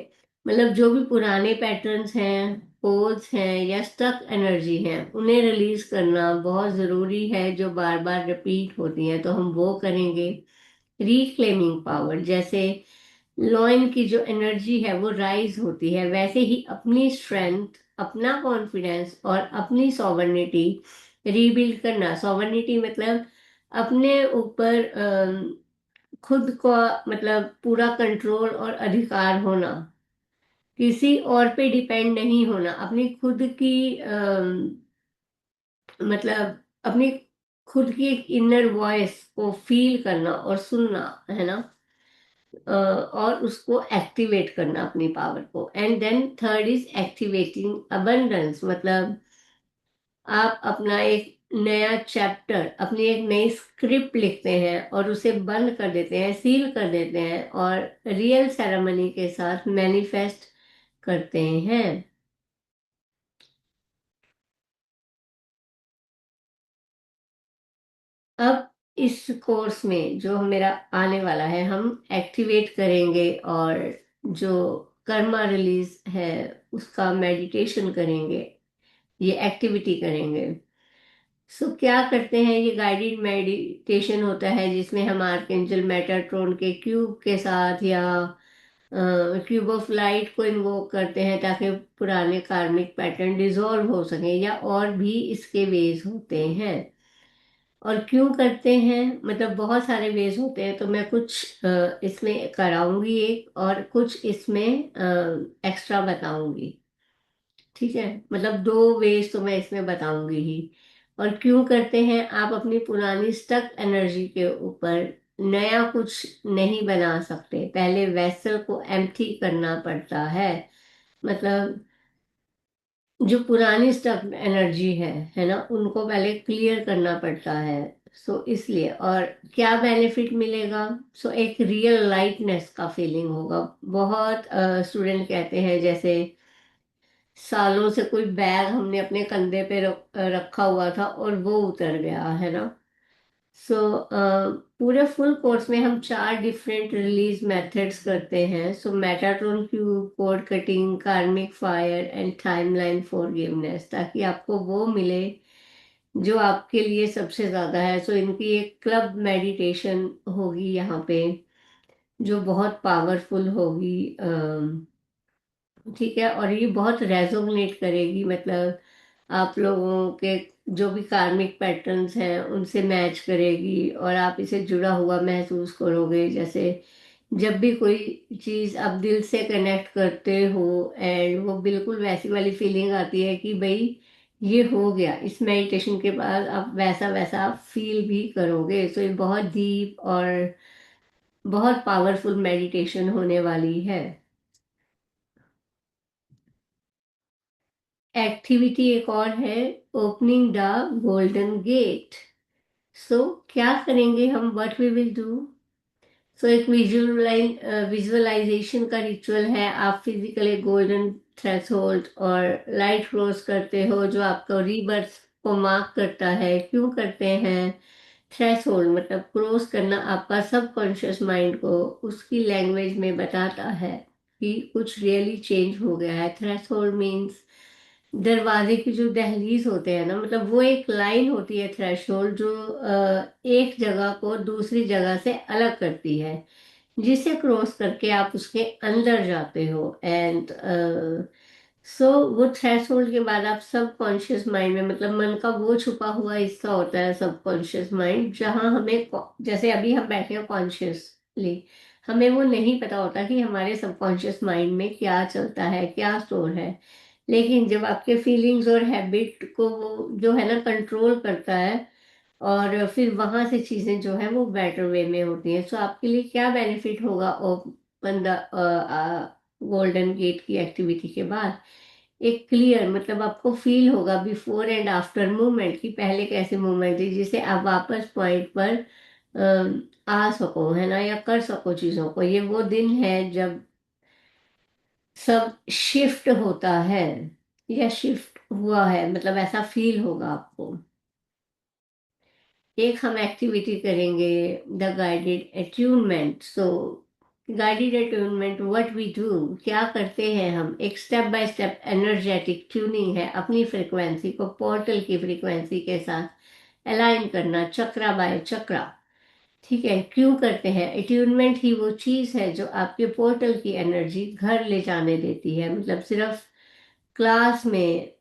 मतलब जो भी पुराने पैटर्न्स हैं, कोड्स हैं या स्टक एनर्जी हैं, उन्हें रिलीज करना बहुत जरूरी है, जो बार बार रिपीट होती हैं, तो हम वो करेंगे. रिक्लेमिंग पावर, जैसे लॉइन की जो एनर्जी है वो राइज होती है, वैसे ही अपनी स्ट्रेंथ अपना कॉन्फिडेंस और अपनी सॉवर्निटी रीबिल्ड करना। सॉवर्निटी मतलब अपने ऊपर खुद को मतलब पूरा कंट्रोल और अधिकार होना, किसी और पे डिपेंड नहीं होना, अपनी खुद की मतलब अपनी खुद की एक इनर वॉइस को फील करना और सुनना, है ना। और उसको एक्टिवेट करना अपनी पावर को। And then third is activating abundance, मतलब आप अपना एक नया चैप्टर, अपनी एक नई स्क्रिप्ट लिखते हैं और उसे बंद कर देते हैं, सील कर देते हैं और रियल सेरेमनी के साथ मैनिफेस्ट करते हैं। अब इस कोर्स में जो मेरा आने वाला है, हम एक्टिवेट करेंगे और जो कर्मा रिलीज है उसका मेडिटेशन करेंगे, ये एक्टिविटी करेंगे। सो क्या करते हैं, ये गाइडेड मेडिटेशन होता है जिसमें हम आर्कएंजल मेटाट्रॉन के क्यूब के साथ या क्यूब ऑफ लाइट को इन्वोक करते हैं ताकि पुराने कार्मिक पैटर्न डिसॉल्व हो सके, या और भी इसके वेज होते हैं। और क्यों करते हैं, मतलब बहुत सारे वेज होते हैं, तो मैं कुछ इसमें कराऊंगी एक, और कुछ इसमें एक्स्ट्रा बताऊंगी। ठीक है, मतलब दो वेज तो मैं इसमें बताऊंगी ही। और क्यों करते हैं, आप अपनी पुरानी स्टक एनर्जी के ऊपर नया कुछ नहीं बना सकते, पहले वेसल को एम्प्टी करना पड़ता है। मतलब जो पुरानी स्टक एनर्जी है ना, उनको पहले क्लियर करना पड़ता है। सो इसलिए, और क्या बेनिफिट मिलेगा, सो एक रियल लाइटनेस का फीलिंग होगा। बहुत स्टूडेंट कहते हैं जैसे सालों से कोई बैग हमने अपने कंधे पे रखा हुआ था और वो उतर गया, है ना। सो पूरे फुल कोर्स में हम चार डिफरेंट रिलीज मेथड्स करते हैं। सो मेटाट्रॉन क्यूब, कोड कटिंग, कार्मिक फायर एंड टाइमलाइन फॉरगिवनेस, ताकि आपको वो मिले जो आपके लिए सबसे ज्यादा है। सो इनकी एक क्लब मेडिटेशन होगी यहाँ पे, जो बहुत पावरफुल होगी। ठीक है, और ये बहुत रेजोनेट करेगी, मतलब आप लोगों के जो भी कार्मिक पैटर्न्स हैं उनसे मैच करेगी, और आप इसे जुड़ा हुआ महसूस करोगे। जैसे जब भी कोई चीज़ आप दिल से कनेक्ट करते हो, एंड वो बिल्कुल वैसी वाली फीलिंग आती है कि भाई ये हो गया, इस मेडिटेशन के बाद आप वैसा वैसा फील भी करोगे। तो ये बहुत डीप और बहुत पावरफुल मेडिटेशन होने वाली है। एक्टिविटी एक और है, ओपनिंग द गोल्डन गेट। सो क्या करेंगे हम, व्हाट वी विल डू। सो एक विजुअलाइजेशन का रिचुअल है। आप फिजिकली गोल्डन थ्रेशोल्ड और लाइट क्रॉस करते हो, जो आपका रीबर्थ को मार्क करता है। क्यों करते हैं, थ्रेशोल्ड मतलब क्रॉस करना आपका सबकॉन्शियस माइंड को उसकी लैंग्वेज में बताता है कि कुछ रियली चेंज हो गया है। थ्रेशोल्ड मीन्स दरवाजे की जो दहलीज होते हैं ना, मतलब वो एक लाइन होती है थ्रेशोल्ड, जो एक जगह को दूसरी जगह से अलग करती है, जिसे क्रॉस करके आप उसके अंदर जाते हो। एंड सो वो थ्रेशोल्ड के बाद आप सबकॉन्शियस माइंड में, मतलब मन का वो छुपा हुआ हिस्सा होता है सबकॉन्शियस माइंड, जहाँ हमें जैसे अभी हम बैठे हैं कॉन्शियसली, हमें वो नहीं पता होता कि हमारे सबकॉन्शियस माइंड में क्या चलता है, क्या स्टोर है। लेकिन जब आपके फीलिंग्स और हैबिट को वो जो है ना कंट्रोल करता है, और फिर वहां से चीजें जो है वो बेटर वे में होती हैं। सो आपके लिए क्या बेनिफिट होगा ओपन द गोल्डन गेट की एक्टिविटी के बाद, एक क्लियर, मतलब आपको फील होगा बिफोर एंड आफ्टर मूवमेंट, की पहले कैसे मूवमेंट थी, जिससे आप वापस पॉइंट पर आ सको, है ना, या कर सको चीजों को। ये वो दिन है जब सब शिफ्ट होता है, या शिफ्ट हुआ है, मतलब ऐसा फील होगा आपको। एक हम एक्टिविटी करेंगे, the guided attunement. So guided attunement, what we do, क्या करते हैं हम, एक step by step energetic tuning है, अपनी फ्रिक्वेंसी को पोर्टल की फ्रिक्वेंसी के साथ अलाइन करना, चक्रा बाय चक्रा। ठीक है, क्यों करते हैं, अट्यूनमेंट ही वो चीज है जो आपके पोर्टल की एनर्जी घर ले जाने देती है। मतलब सिर्फ क्लास में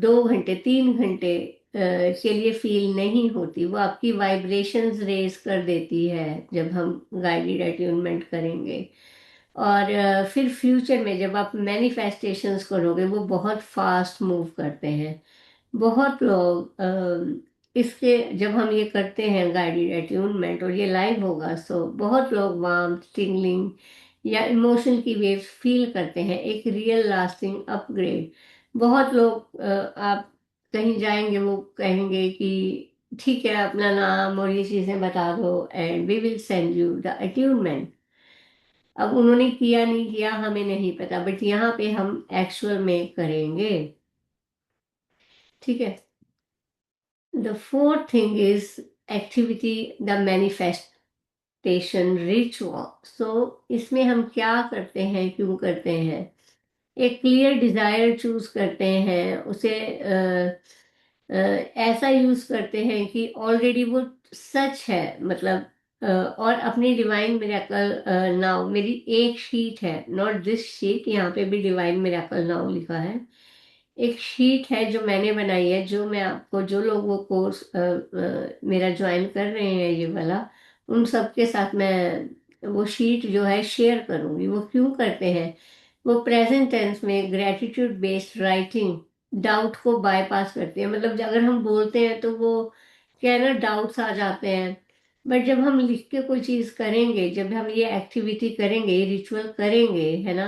2 घंटे 3 घंटे के लिए फील नहीं होती। वो आपकी वाइब्रेशंस रेज कर देती है जब हम गाइडेड अट्यूनमेंट करेंगे। और फिर फ्यूचर में जब आप मैनिफेस्टेशंस करोगे वो बहुत फास्ट मूव करते हैं। बहुत लोग इसके जब हम ये करते हैं गाइडेड अट्यूनमेंट और ये लाइव होगा, सो बहुत लोग वार्म टिंगलिंग या इमोशन की वेव्स फील करते हैं, एक रियल लास्टिंग अपग्रेड। बहुत लोग आप कहीं जाएंगे वो कहेंगे कि ठीक है अपना नाम और ये चीजें बता दो and we will send you the attunement. अब उन्होंने किया नहीं किया हमें नहीं पता, बट यहाँ पे हम एक्चुअल में करेंगे। ठीक है। The fourth thing is activity, the manifestation ritual. So इसमें हम क्या करते हैं, क्यों करते हैं? एक क्लियर डिजायर चूज करते हैं, उसे ऐसा यूज करते हैं कि ऑलरेडी वो सच है। मतलब और अपनी डिवाइन मिरेकल नाउ, मेरी एक शीट है, नॉट दिस शीट, यहाँ पे भी डिवाइन मिरेकल नाउ लिखा है। एक शीट है जो मैंने बनाई है, जो मैं आपको, जो लोग वो कोर्स मेरा ज्वाइन कर रहे हैं ये वाला, उन सबके साथ मैं वो शीट जो है शेयर करूंगी। वो क्यों करते हैं? वो प्रेजेंट टेंस में ग्रेटिट्यूड बेस्ड राइटिंग डाउट को बाईपास करते हैं। मतलब अगर हम बोलते हैं तो वो क्या है ना, डाउट्स आ जाते हैं। बट जब हम लिख के कोई चीज करेंगे, जब हम ये एक्टिविटी करेंगे, ये रिचुअल करेंगे, है ना,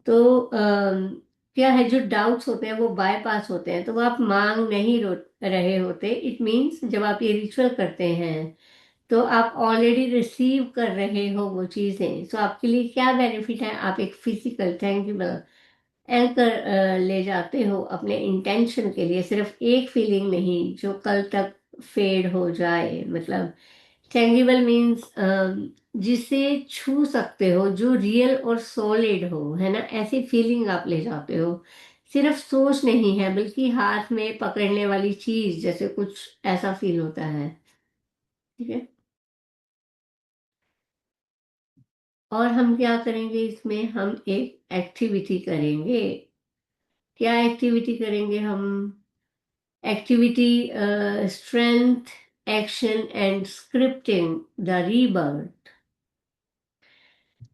तो क्या है, जो डाउट्स होते हैं वो बायपास होते हैं। तो वो आप मांग नहीं रहे होते। इट मीन्स जब आप ये रिचुअल करते हैं तो आप ऑलरेडी रिसीव कर रहे हो वो चीजें। सो आपके लिए क्या बेनिफिट है? आप एक फिजिकल टेंजिबल एंकर ले जाते हो अपने इंटेंशन के लिए। सिर्फ एक फीलिंग नहीं जो कल तक फेड हो जाए। मतलब टेंजिबल मीन्स जिसे छू सकते हो, जो रियल और सॉलिड हो, है ना, ऐसी फीलिंग आप ले जाते हो। सिर्फ सोच नहीं है, बल्कि हाथ में पकड़ने वाली चीज जैसे कुछ ऐसा फील होता है। ठीक है। और हम क्या करेंगे इसमें? हम एक एक्टिविटी करेंगे। क्या एक्टिविटी करेंगे हम? Activity strength action and scripting the rebirth.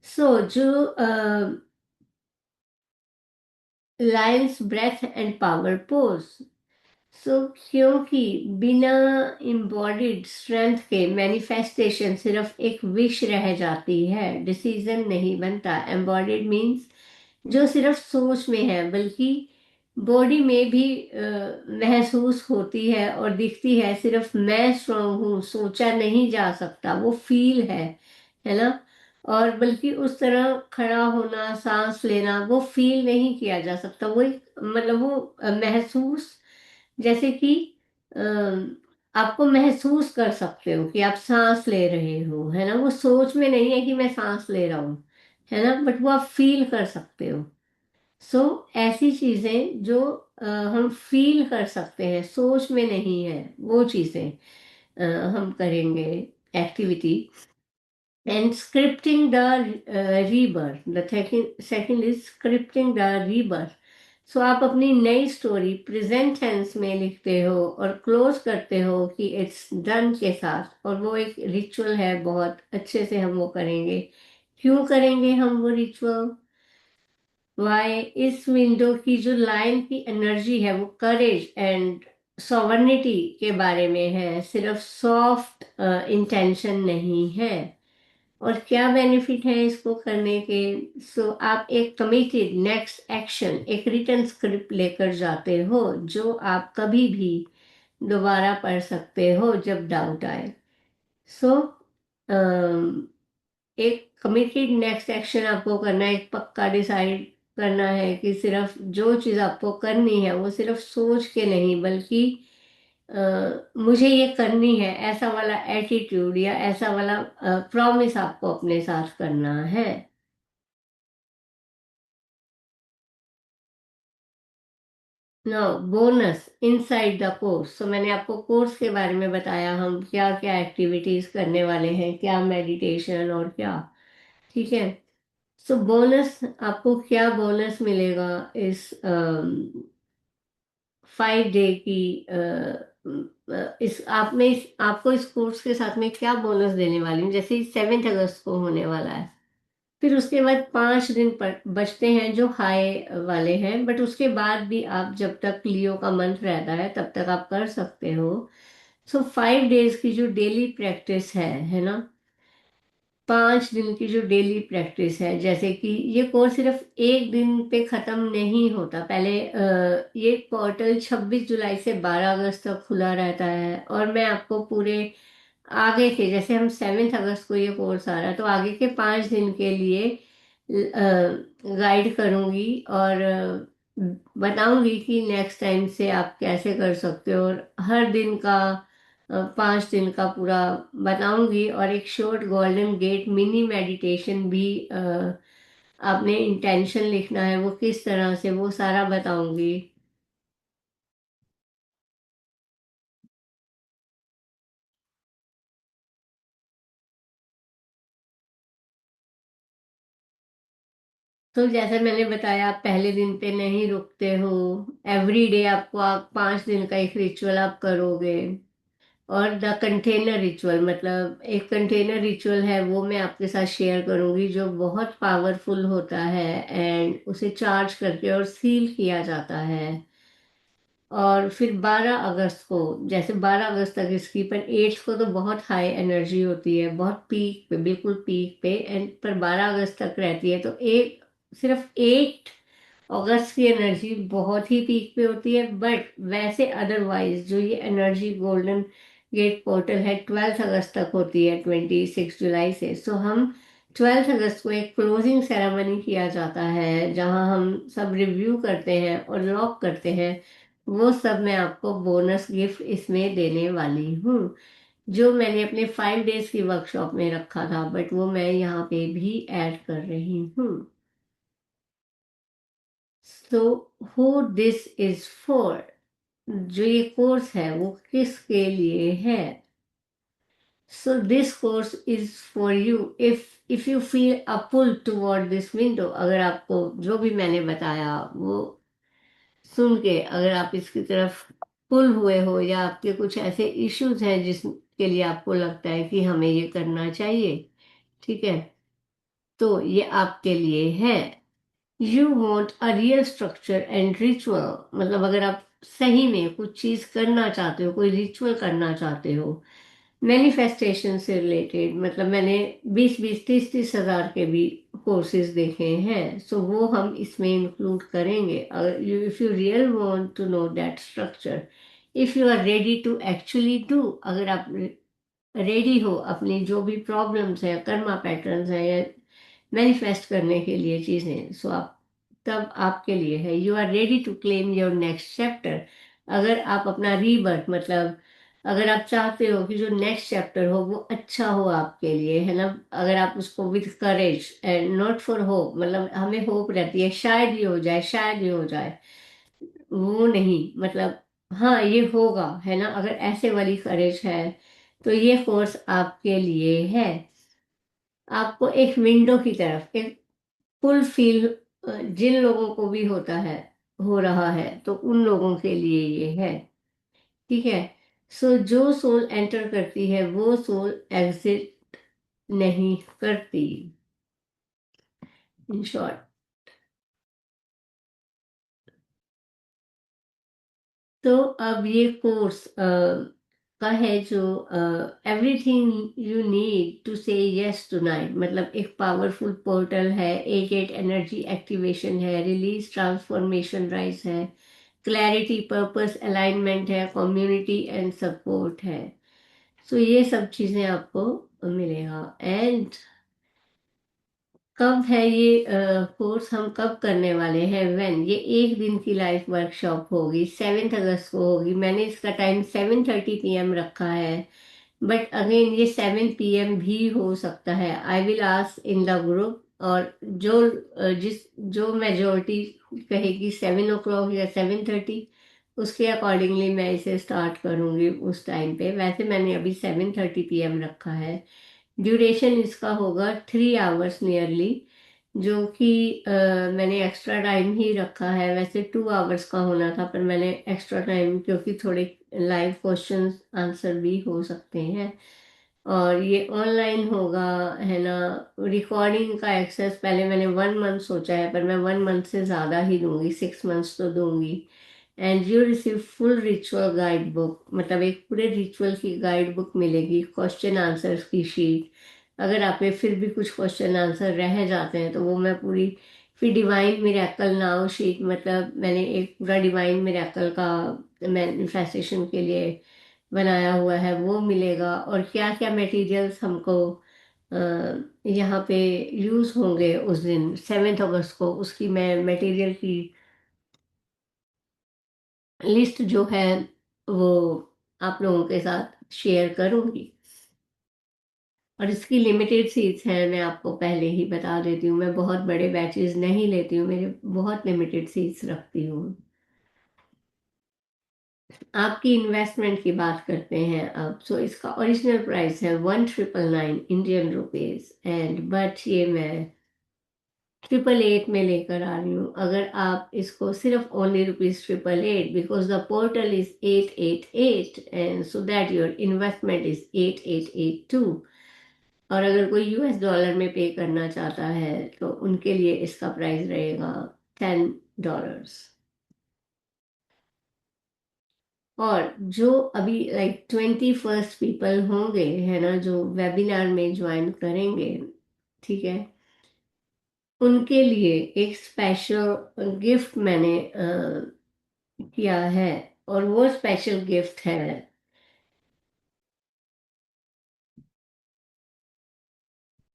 So जो lions breath and power pose. So क्योंकि बिना इम्बॉडीड स्ट्रेंथ के मैनिफेस्टेशन सिर्फ एक विश रह जाती है, डिसीजन नहीं बनता। एम्बॉडीड मीन्स जो सिर्फ सोच में है, बल्कि बॉडी में भी महसूस होती है और दिखती है। सिर्फ मैं स्ट्रांग हूँ, सोचा नहीं जा सकता, वो फील है ना। और बल्कि उस तरह खड़ा होना, सांस लेना, वो फील नहीं किया जा सकता। वो एक मतलब वो महसूस, जैसे कि अ, आपको महसूस कर सकते हो कि आप सांस ले रहे हो, है ना। वो सोच में नहीं है कि मैं सांस ले रहा हूँ, है ना, बट वो आप फील कर सकते हो। सो ऐसी चीजें जो हम फील कर सकते हैं, सोच में नहीं है, वो चीजें हम करेंगे activity. And scripting the rebirth, the second is scripting the rebirth. So आप अपनी नई स्टोरी प्रेजेंट टेंस में लिखते हो और क्लोज करते हो कि इट्स डन के साथ। और वो एक रिचुअल है, बहुत अच्छे से हम वो करेंगे। क्यों करेंगे हम वो रिचुअल? वाई? इस विंडो की जो लाइन की एनर्जी है वो करेज एंड सॉवर्निटी के बारे में है, सिर्फ सॉफ्ट इंटेंशन नहीं है। और क्या बेनिफिट है इसको करने के? सो आप एक कमिटेड नेक्स्ट एक्शन, एक रिटर्न स्क्रिप्ट लेकर जाते हो जो आप कभी भी दोबारा पढ़ सकते हो जब डाउट आए। सो एक कमिटेड नेक्स्ट एक्शन आपको करना है, एक पक्का डिसाइड करना है कि सिर्फ जो चीज़ आपको करनी है वो सिर्फ सोच के नहीं, बल्कि मुझे ये करनी है, ऐसा वाला एटीट्यूड या ऐसा वाला प्रॉमिस आपको अपने साथ करना है। No bonus inside the course. तो मैंने आपको कोर्स के बारे में बताया, हम क्या क्या एक्टिविटीज करने वाले हैं, क्या मेडिटेशन और क्या। ठीक है। सो बोनस, आपको क्या बोनस मिलेगा इस 5 डे की इस आप में आपको इस कोर्स के साथ में क्या बोनस देने वाली हूँ, जैसे 7 अगस्त को होने वाला है। फिर उसके बाद 5 दिन बचते हैं जो हाई वाले हैं, बट उसके बाद भी आप जब तक लियो का मंथ रहता है तब तक आप कर सकते हो। सो 5 डेज की जो डेली प्रैक्टिस है ना, 5 दिन की जो डेली प्रैक्टिस है, जैसे कि ये कोर्स सिर्फ एक दिन पे खत्म नहीं होता। पहले ये पोर्टल 26 जुलाई से 12 अगस्त तक खुला रहता है, और मैं आपको पूरे आगे के, जैसे हम 7 अगस्त को ये कोर्स आ रहा है, तो आगे के 5 दिन के लिए गाइड करूंगी और बताऊंगी कि नेक्स्ट टाइम से आप कैसे कर सकते हो, और हर दिन का 5 दिन का पूरा बताऊंगी, और एक short golden gate mini meditation भी आपने इंटेंशन लिखना है वो किस तरह से, वो सारा बताऊंगी। तो जैसे मैंने बताया, आप पहले दिन पे नहीं रुकते हो, एवरी डे आपको आप 5 दिन का एक रिचुअल आप करोगे। और द कंटेनर रिचुअल, मतलब एक कंटेनर रिचुअल है, वो मैं आपके साथ शेयर करूंगी, जो बहुत पावरफुल होता है, एंड उसे चार्ज करके और सील किया जाता है। और फिर 12 अगस्त को, जैसे 12 अगस्त तक इसकी, पर 8 को तो बहुत हाई एनर्जी होती है, बहुत पीक पे, बिल्कुल पीक पे, एंड पर 12 अगस्त तक रहती है। तो एक, सिर्फ 8 अगस्त की एनर्जी बहुत ही पीक पे होती है, बट वैसे अदरवाइज जो ये एनर्जी गोल्डन गेट पोर्टल है, 12 अगस्त तक होती है, 26 जुलाई से। सो हम 12 अगस्त को एक क्लोजिंग सेरेमनी किया जाता है, जहां हम सब रिव्यू करते हैं और लॉक करते हैं। वो सब मैं आपको बोनस गिफ्ट इसमें देने वाली हूँ, जो मैंने अपने 5 डेज की वर्कशॉप में रखा था, बट वो मैं यहाँ पे भी ऐड कर रही हूँ। So who this is for, जो ये कोर्स है वो किसके लिए है। So this course is for you if you feel a pull toward this window. अगर आपको जो भी मैंने बताया वो सुन के अगर आप इसकी तरफ पुल हुए हो, या आपके कुछ ऐसे इश्यूज हैं जिसके लिए आपको लगता है कि हमें ये करना चाहिए, ठीक है, तो ये आपके लिए है। You want a real structure and ritual, मतलब अगर आप सही में कुछ चीज करना चाहते हो, कोई रिचुअल करना चाहते हो मैनिफेस्टेशन से रिलेटेड, मतलब मैंने 20-20 30-30 हज़ार के भी कोर्सेज देखे हैं, सो वो हम इसमें इंक्लूड करेंगे। अगर if you real want to know that structure, if you are ready to actually do, अगर आप रेडी हो अपनी जो भी प्रॉब्लम्स है, कर्मा पैटर्न्स है, या मैनिफेस्ट करने के लिए चीजें, सो आप, तब आपके लिए है। You are ready to claim your next chapter, अगर आप अपना रीबर्थ, मतलब अगर आप चाहते हो कि जो नेक्स्ट चैप्टर हो वो अच्छा हो आपके लिए, है ना, अगर आप उसको with courage and not for hope, मतलब हमें होप रहती है शायद ये हो जाए, शायद ये हो जाए, वो नहीं, मतलब हाँ ये होगा, है ना, अगर ऐसे वाली करेज है तो ये कोर्स आपके लिए है। आपको एक विंडो की तरफ एक फुल फील, जिन लोगों को भी होता है, हो रहा है, तो उन लोगों के लिए ये है, ठीक है। सो जो सोल एंटर करती है वो सोल एग्जिट नहीं करती, इन शॉर्ट। तो अब ये कोर्स का है, जो एवरीथिंग यू नीड टू से यस टुनाइट, मतलब एक पावरफुल पोर्टल है, 8-8 एनर्जी एक्टिवेशन है, रिलीज ट्रांसफॉर्मेशन राइज है, क्लैरिटी पर्पस अलाइनमेंट है, कम्युनिटी एंड सपोर्ट है। सो ये सब चीजें आपको मिलेगा। एंड कब है ये कोर्स, हम कब करने वाले हैं, व्हेन, ये एक दिन की लाइव वर्कशॉप होगी, 7 अगस्त को होगी। मैंने इसका टाइम 7:30 PM रखा है, बट अगेन ये 7 PM भी हो सकता है। I will ask in the group, और जो जिस जो मेजोरिटी कहेगी 7 o'clock या 7:30, उसके अकॉर्डिंगली मैं इसे स्टार्ट करूंगी उस टाइम पे। वैसे मैंने अभी 7:30 PM रखा है। ड्यूरेशन इसका होगा 3 hours नियरली, जो कि मैंने एक्स्ट्रा टाइम ही रखा है। वैसे 2 आवर्स का होना था, पर मैंने एक्स्ट्रा टाइम, क्योंकि थोड़े लाइव क्वेश्चंस आंसर भी हो सकते हैं। और ये ऑनलाइन होगा, है ना। रिकॉर्डिंग का एक्सेस पहले मैंने 1 मंथ सोचा है, पर मैं 1 मंथ से ज़्यादा ही दूंगी, 6 मंथ्स तो दूंगी। And you receive full ritual guide book, मतलब एक पूरे रिचुअल की गाइड बुक मिलेगी, क्वेश्चन आंसर्स की शीट। अगर आप में फिर भी कुछ क्वेश्चन आंसर रह जाते हैं तो वो मैं पूरी, फिर डिवाइन मिरेकल नाउ शीट, मतलब मैंने एक पूरा डिवाइन मिरेकल का मैनिफेस्टेशन के लिए बनाया हुआ है, वो मिलेगा। और क्या क्या मटेरियल्स हमको अ, यहाँ पे यूज होंगे उस दिन 7 अगस्त को, उसकी मैं मटेरियल की लिस्ट जो है वो आप लोगों के साथ शेयर करूंगी। और इसकी लिमिटेड सीट्स हैं, मैं आपको पहले ही बता देती हूँ। मैं बहुत बड़े बैचेस नहीं लेती हूँ, मेरे बहुत लिमिटेड सीट्स रखती हूँ। आपकी इन्वेस्टमेंट की बात करते हैं अब। सो इसका ओरिजिनल प्राइस है 1999 इंडियन रुपीज, एंड बट ये मैं 888 में लेकर आ रही हूँ। अगर आप इसको सिर्फ only rupees 888, because the portal is 888, and so that your investment is 8882। और अगर कोई US डॉलर में पे करना चाहता है तो उनके लिए इसका प्राइस रहेगा $10। और जो अभी लाइक 21 पीपल होंगे, है ना, जो वेबिनार में ज्वाइन करेंगे, ठीक है, उनके लिए एक स्पेशल गिफ्ट मैंने किया है। और वो स्पेशल गिफ्ट है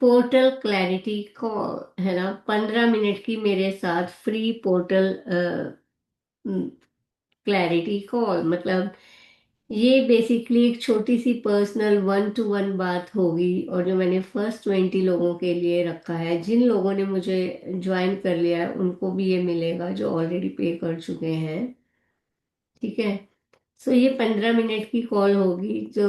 पोर्टल क्लैरिटी कॉल, है ना। 15 मिनट की मेरे साथ फ्री पोर्टल क्लैरिटी कॉल, मतलब ये बेसिकली एक छोटी सी पर्सनल 1 to 1 बात होगी। और जो मैंने फर्स्ट 20 लोगों के लिए रखा है, जिन लोगों ने मुझे ज्वाइन कर लिया है उनको भी ये मिलेगा, जो ऑलरेडी पे कर चुके हैं, ठीक है। सो ये 15 मिनट की कॉल होगी। जो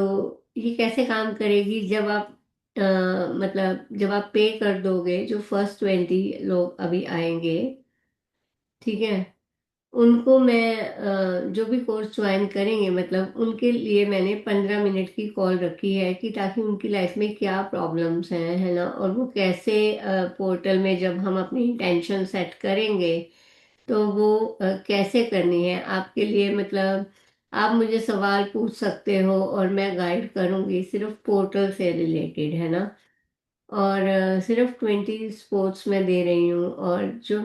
ये कैसे काम करेगी, जब आप मतलब जब आप पे कर दोगे, जो फर्स्ट 20 लोग अभी आएंगे, ठीक है, उनको मैं जो भी कोर्स ज्वाइन करेंगे, मतलब उनके लिए मैंने 15 मिनट की कॉल रखी है, कि ताकि उनकी लाइफ में क्या प्रॉब्लम्स हैं, है ना, और वो कैसे पोर्टल में जब हम अपनी इंटेंशन सेट करेंगे तो वो कैसे करनी है आपके लिए। मतलब आप मुझे सवाल पूछ सकते हो और मैं गाइड करूंगी, सिर्फ पोर्टल से रिलेटेड, है ना। और सिर्फ 20 स्पोर्ट्स में दे रही हूँ। और जो